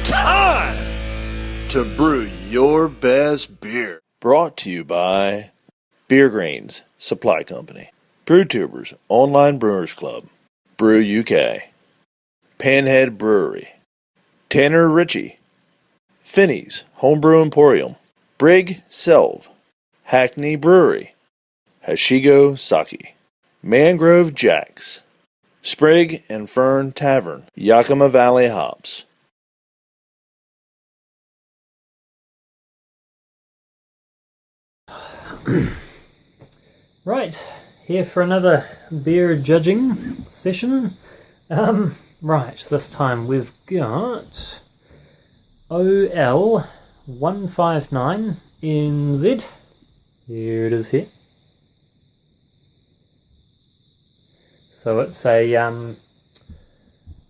time to brew your best beer. Brought to you by Beer Greens Supply Company, Brewtubers Online Brewers Club, Brew UK, Panhead Brewery, Tanner Ritchie, Finney's Homebrew Emporium, Brig Selv, Hackney Brewery, Hashigo Sake, Mangrove Jacks, Sprig and Fern Tavern, Yakima Valley Hops. Right, here for another beer judging session. Right, this time we've got OL159NZ. Here it is here. So it's a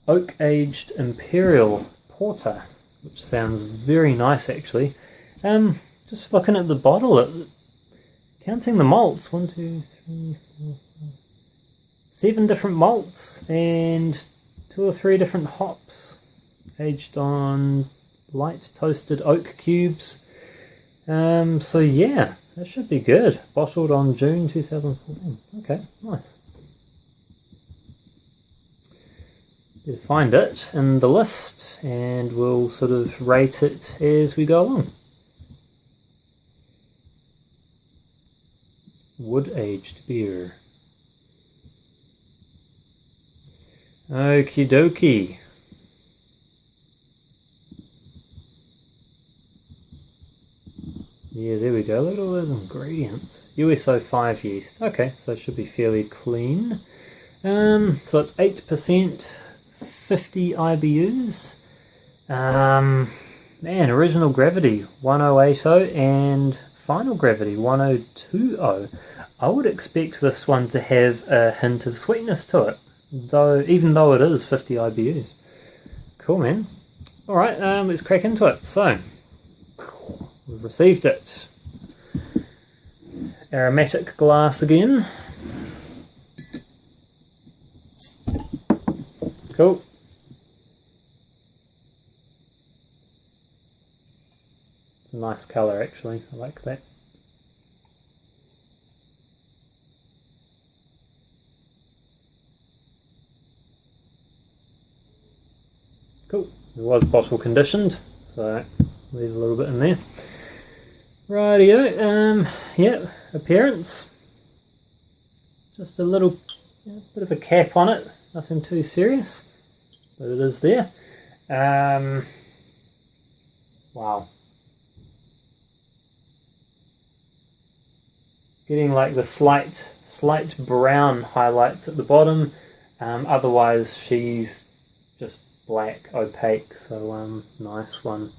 oak-aged imperial porter, which sounds very nice actually. Just looking at the bottle, counting the malts, 1, 2, 3, 4, 5, 7 different malts and 2 or 3 different hops, aged on light toasted oak cubes. So yeah, that should be good. Bottled on June 2014. Okay, nice. Better find it in the list and we'll sort of rate it as we go along. Wood-aged beer. Okie dokie. Yeah, there we go. Look at all those ingredients. USO 5 yeast. Okay, so it should be fairly clean. So it's 8%, 50 IBUs. Man, original gravity 1080 and final gravity 1020. I would expect this one to have a hint of sweetness to it, even though it is 50 IBUs. Cool, man. Alright, let's crack into it. So, we've received it. Aromatic glass again. Cool. It's a nice colour actually, I like that. Cool. It was bottle conditioned, so leave a little bit in there. Rightio, yeah, appearance. Just a little bit of a cap on it, nothing too serious, but it is there. Wow. Getting like the slight brown highlights at the bottom. Otherwise she's just black, opaque, so nice one.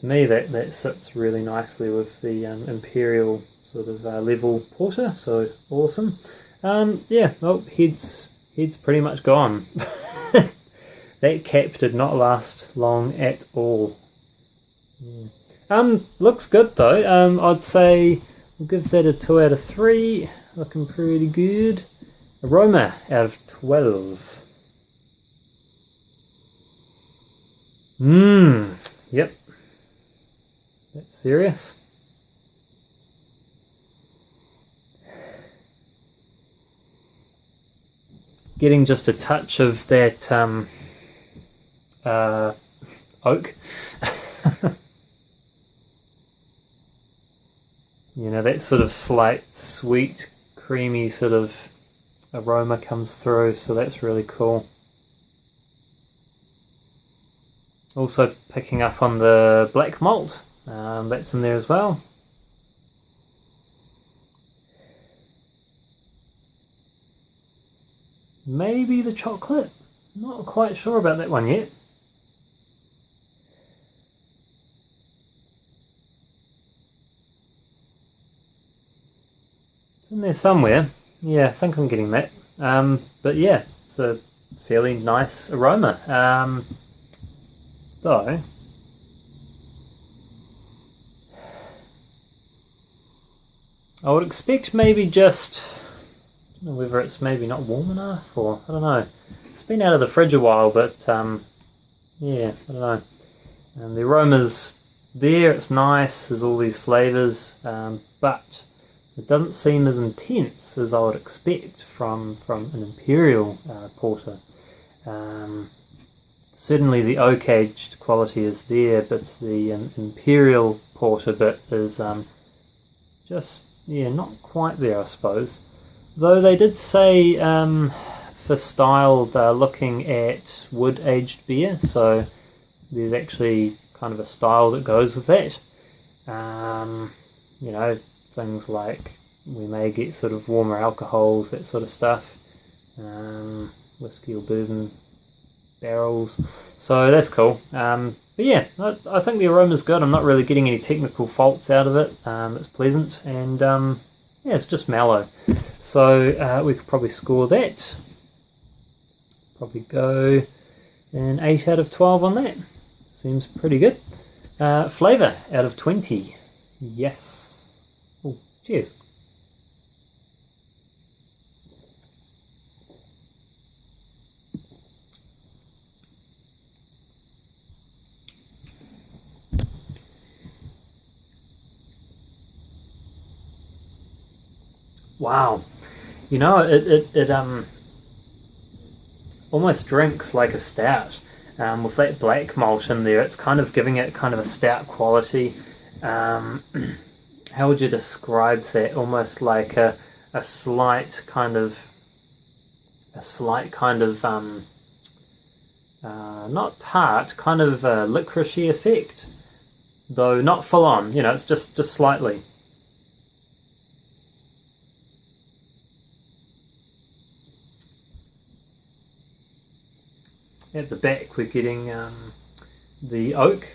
To me that sits really nicely with the imperial sort of level porter, so awesome. Yeah, oh, head's pretty much gone. That cap did not last long at all. Yeah. Looks good though. I'd say we'll give that a 2 out of 3. Looking pretty good. Aroma out of 12. Yep. That's serious. Getting just a touch of that oak. You know, that sort of slight, sweet, creamy sort of aroma comes through, so that's really cool. Also picking up on the black malt, that's in there as well. Maybe the chocolate, not quite sure about that one yet. It's in there somewhere. Yeah, I think I'm getting that. But yeah, it's a fairly nice aroma. Though I would expect maybe just, I don't know whether it's maybe not warm enough or I don't know. It's been out of the fridge a while, but yeah, I don't know. The aroma's there, it's nice, there's all these flavours, but it doesn't seem as intense as I would expect from an imperial porter. Certainly the oak-aged quality is there, but the imperial porter bit is just, yeah, not quite there, I suppose. Though they did say for style they're looking at wood-aged beer, so there's actually kind of a style that goes with that. You know, things like we may get sort of warmer alcohols, that sort of stuff, whiskey or bourbon barrels, so that's cool. But yeah, I think the aroma's good. I'm not really getting any technical faults out of it. It's pleasant, and yeah, it's just mellow. So we could probably score that. Probably go an 8 out of 12 on that. Seems pretty good. Flavour out of 20. Yes. Oh, cheers. Wow, you know, it almost drinks like a stout. With that black malt in there, it's kind of giving it kind of a stout quality. How would you describe that? Almost like a slight kind of not tart, kind of a licoricey effect, though not full on. You know, it's just slightly. At the back we're getting the oak.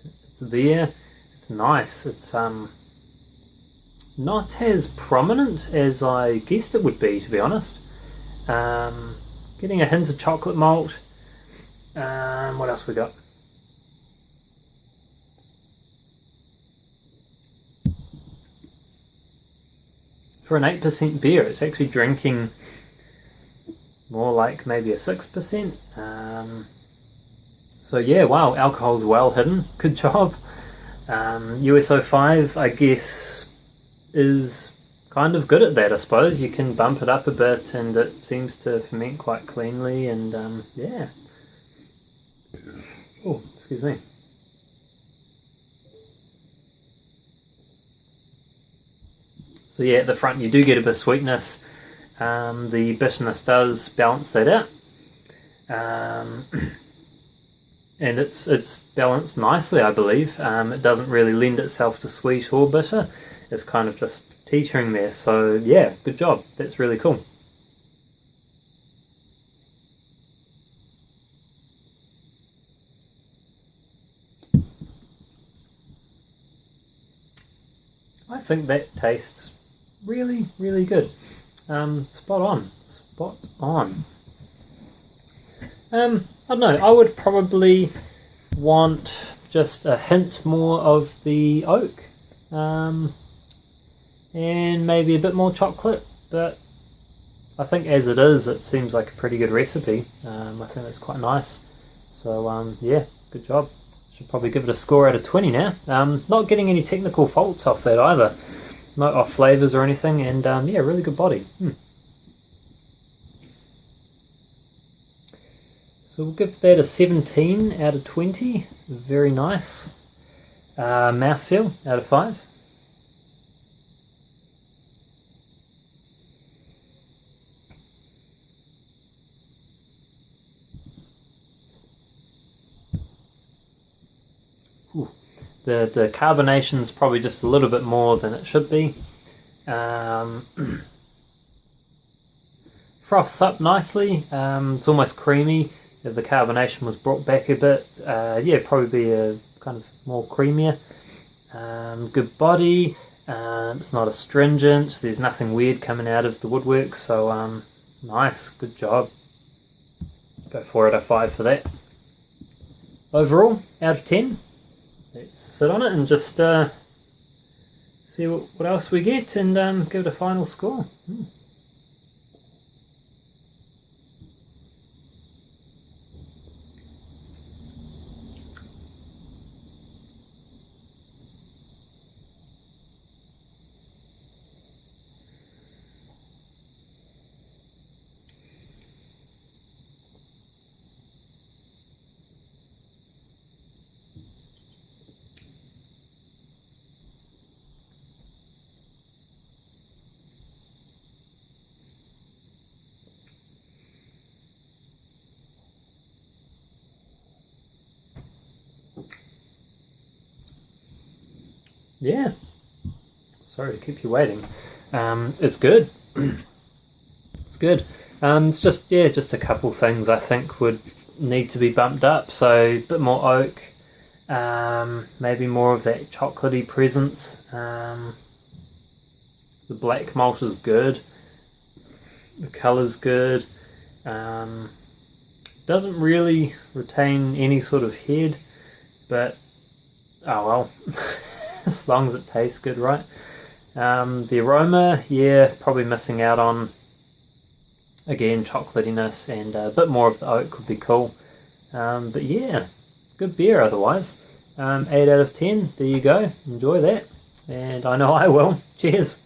It's there, it's nice, it's not as prominent as I guessed it would be, to be honest. Getting a hint of chocolate malt. What else we got? For an 8% beer, it's actually drinking more like maybe a 6%. So yeah, wow, alcohol's well hidden. Good job. USO5, I guess, is kind of good at that, I suppose. You can bump it up a bit and it seems to ferment quite cleanly, and yeah. Oh, excuse me. So yeah, at the front you do get a bit of sweetness. The bitterness does balance that out, and it's balanced nicely, I believe. It doesn't really lend itself to sweet or bitter. It's kind of just teetering there. So yeah, good job. That's really cool. I think that tastes really, really good. Spot on. Spot on. I don't know, I would probably want just a hint more of the oak. And maybe a bit more chocolate, but I think as it is, it seems like a pretty good recipe. I think that's quite nice. So yeah, good job. Should probably give it a score out of 20 now. Not getting any technical faults off that either. Not off flavours or anything, and yeah, really good body. So we'll give that a 17 out of 20. Very nice. Mouthfeel out of 5. Ooh. The carbonation's probably just a little bit more than it should be. Froths up nicely. It's almost creamy. If the carbonation was brought back a bit, yeah, probably be a kind of more creamier. Good body. It's not astringent. There's nothing weird coming out of the woodwork. So nice. Good job. Go 4 out of 5 for that. Overall, out of 10. Let's sit on it and just see what else we get, and give it a final score. yeah, sorry to keep you waiting. It's good. It's good. It's just a couple things I think would need to be bumped up. So a bit more oak, maybe more of that chocolatey presence. The black malt is good. The colour's good. Doesn't really retain any sort of head, but oh well, as long as it tastes good, right? The aroma, yeah, probably missing out on, again, chocolatiness, and a bit more of the oak would be cool. But yeah, good beer otherwise. 8 out of 10, there you go, enjoy that, and I know I will. Cheers.